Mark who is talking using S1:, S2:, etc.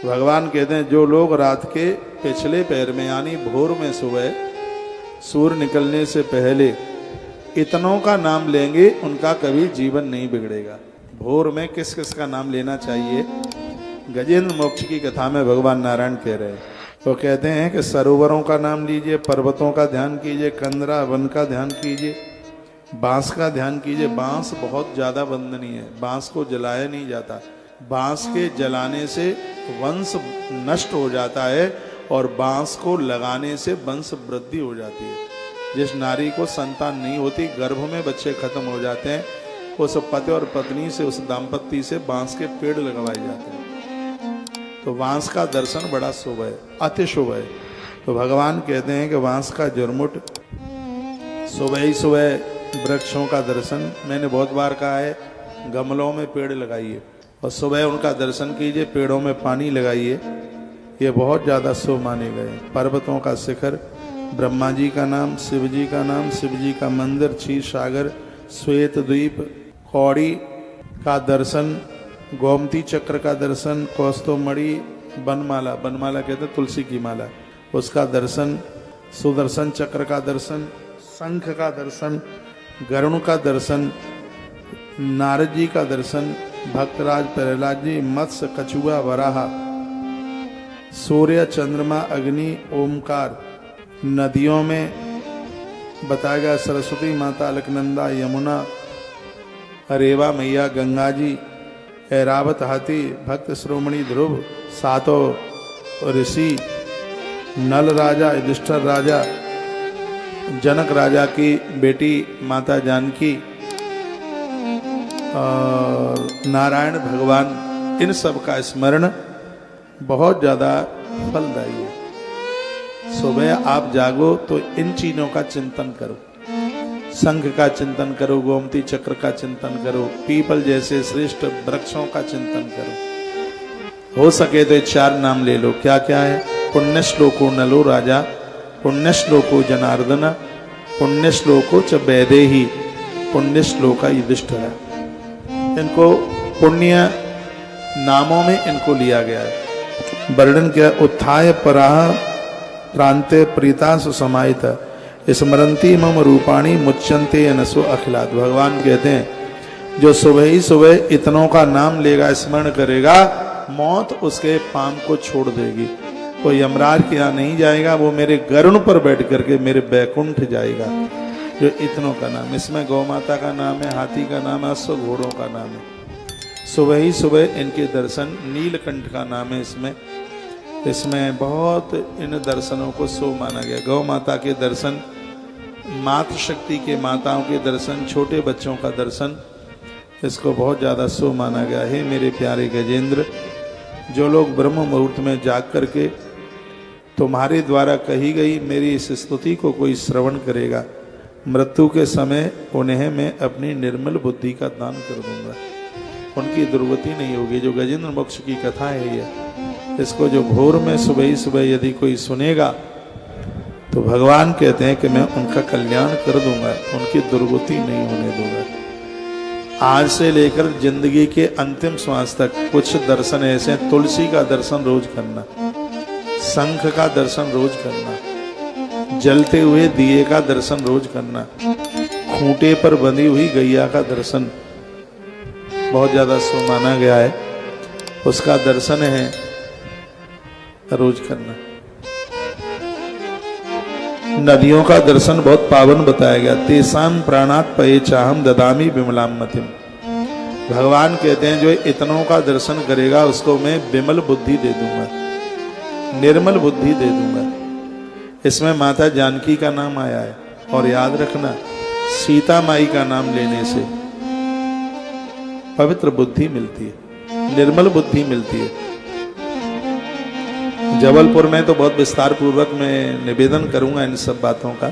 S1: भगवान कहते हैं जो लोग रात के पिछले पैर में यानी भोर में सुबह सूर्य निकलने से पहले इतनों का नाम लेंगे उनका कभी जीवन नहीं बिगड़ेगा। भोर में किस किस का नाम लेना चाहिए? गजेंद्र मोक्ष की कथा में भगवान नारायण कह रहे हैं, तो कहते हैं कि सरोवरों का नाम लीजिए, पर्वतों का ध्यान कीजिए, कंदरा वन का ध्यान कीजिए, बांस का ध्यान कीजिए। बांस बहुत ज्यादा वंदनीय है, बांस को जलाया नहीं जाता, बांस के जलाने से वंश नष्ट हो जाता है और बांस को लगाने से वंश वृद्धि हो जाती है। जिस नारी को संतान नहीं होती, गर्भ में बच्चे खत्म हो जाते हैं, उस पति और पत्नी से, उस दाम्पत्य से बांस के पेड़ लगवाए जाते हैं। तो बांस का दर्शन बड़ा शुभ है, अति शुभ है। तो भगवान कहते हैं कि बांस का जुर्मुट, सुबह ही सुबह वृक्षों का दर्शन, मैंने बहुत बार कहा है, गमलों में पेड़ लगाइए और सुबह उनका दर्शन कीजिए, पेड़ों में पानी लगाइए, ये बहुत ज़्यादा शुभ माने गए। पर्वतों का शिखर, ब्रह्मा जी का नाम, शिव जी का नाम, शिव जी का मंदिर, क्षीर सागर, श्वेत द्वीप, कौड़ी का दर्शन, गोमती चक्र का दर्शन, कौस्तुभमणि, बनमाला, बनमाला कहते हैं तुलसी की माला, उसका दर्शन, सुदर्शन चक्र का दर्शन, शंख का दर्शन, गरुण का दर्शन, नारद जी का दर्शन, भक्तराज प्रहलाद जी, मत्स्य, कछुआ, वराहा, सूर्य, चंद्रमा, अग्नि, ओमकार, नदियों में बताया गया सरस्वती माता, अलकनंदा, यमुना, रेवा मैया, गंगा जी, ऐरावत हाथी, भक्त श्रोमणी ध्रुव, सातों ऋषि, नल राजा, युधिष्ठिर राजा, जनक राजा की बेटी माता जानकी और नारायण भगवान, इन सब का स्मरण बहुत ज़्यादा फलदायी है। सुबह आप जागो तो इन चीज़ों का चिंतन करो, संघ का चिंतन करो, गोमती चक्र का चिंतन करो, पीपल जैसे श्रेष्ठ वृक्षों का चिंतन करो। हो सके तो 4 नाम ले लो। क्या क्या है? पुण्य श्लोको नलो राजा, पुण्य श्लोको जनार्दन, पुण्य श्लोको च वैदेही, पुण्य श्लोका युधिष्ठिर। इनको पुण्य नामों में इनको लिया गया है। वर्णन किया, उत्थाय पराह प्रांते प्रीता सुसमाहित स्मरंती मम रूपाणी मुच्यंते अनसो अखिलात। भगवान कहते हैं जो सुबह ही सुबह इतनों का नाम लेगा, स्मरण करेगा, मौत उसके पांव को छोड़ देगी। वो यमराज के यहाँ नहीं जाएगा, वो मेरे गरुण पर बैठ करके मेरे बैकुंठ जाएगा। जो इतनों का नाम, इसमें गौ माता का नाम है, हाथी का नाम है, अश्व घोड़ों का नाम है। सुबह ही सुबह इनके दर्शन, नीलकंठ का नाम है इसमें बहुत इन दर्शनों को शुभ माना गया। गौ माता के दर्शन, मातृशक्ति के माताओं के दर्शन, छोटे बच्चों का दर्शन, इसको बहुत ज़्यादा शुभ माना गया है। मेरे प्यारे गजेंद्र, जो लोग ब्रह्म मुहूर्त में जाग करके तुम्हारे द्वारा कही गई मेरी इस स्तुति को कोई श्रवण करेगा, मृत्यु के समय उन्हें मैं अपनी निर्मल बुद्धि का दान कर दूंगा, उनकी दुर्गति नहीं होगी। जो गजेंद्र मोक्ष की कथा है ये, इसको जो भोर में सुबह ही सुबह यदि कोई सुनेगा तो भगवान कहते हैं कि मैं उनका कल्याण कर दूंगा, उनकी दुर्गति नहीं होने दूंगा। आज से लेकर जिंदगी के अंतिम श्वास तक कुछ दर्शन ऐसे हैं। तुलसी का दर्शन रोज करना, शंख का दर्शन रोज करना, जलते हुए दिए का दर्शन रोज करना, खूंटे पर बंधी हुई गैया का दर्शन बहुत ज्यादा शुभ माना गया है, उसका दर्शन है रोज करना। नदियों का दर्शन बहुत पावन बताया गया। तेसाम प्राणात पये चाहम ददामी विमलाम मतिम। भगवान कहते हैं जो इतनों का दर्शन करेगा उसको मैं विमल बुद्धि दे दूंगा, निर्मल बुद्धि दे दूंगा। इसमें माता जानकी का नाम आया है। और याद रखना, सीता माई का नाम लेने से पवित्र बुद्धि मिलती है, निर्मल बुद्धि मिलती है। जबलपुर में तो बहुत विस्तार पूर्वक मैं निवेदन करूंगा इन सब बातों का।